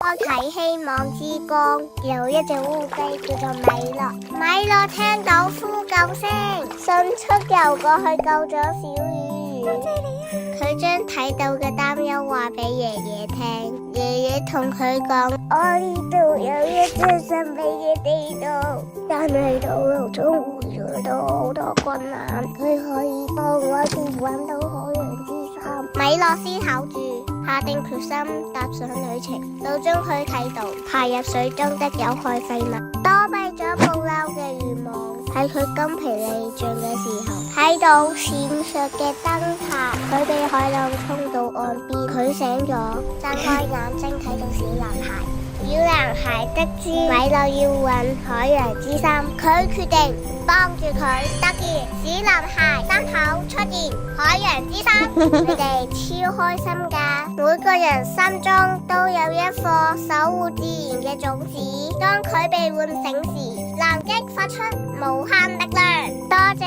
我睇希望之光，有一隻烏雞叫做米樂。米樂聽到呼救聲，迅速游過去救咗小魚。多謝你啊！佢將睇到嘅擔憂話俾爺爺聽，爺爺同佢講：我呢度有一隻神秘嘅地道，但係道路中會遇到好多困難，佢可以幫我哋搵到海洋之心。米樂思考住，下定決心踏上旅程。路中佢睇到爬入水中的有害廢物，躲避咗捕撈嘅漁網。喺佢筋疲力盡嘅時候，睇到閃爍嘅燈塔，佢被海浪沖到岸邊。佢醒咗，睜開眼睛睇到小男孩。小男孩得知米樂要搵海洋之心，佢決定幫住佢。突然，小男孩心口出現海洋之心，佢哋超開心㗎。每個人心中都有一顆守護自然嘅種子，當佢被喚醒時，南極發出無限力量。多謝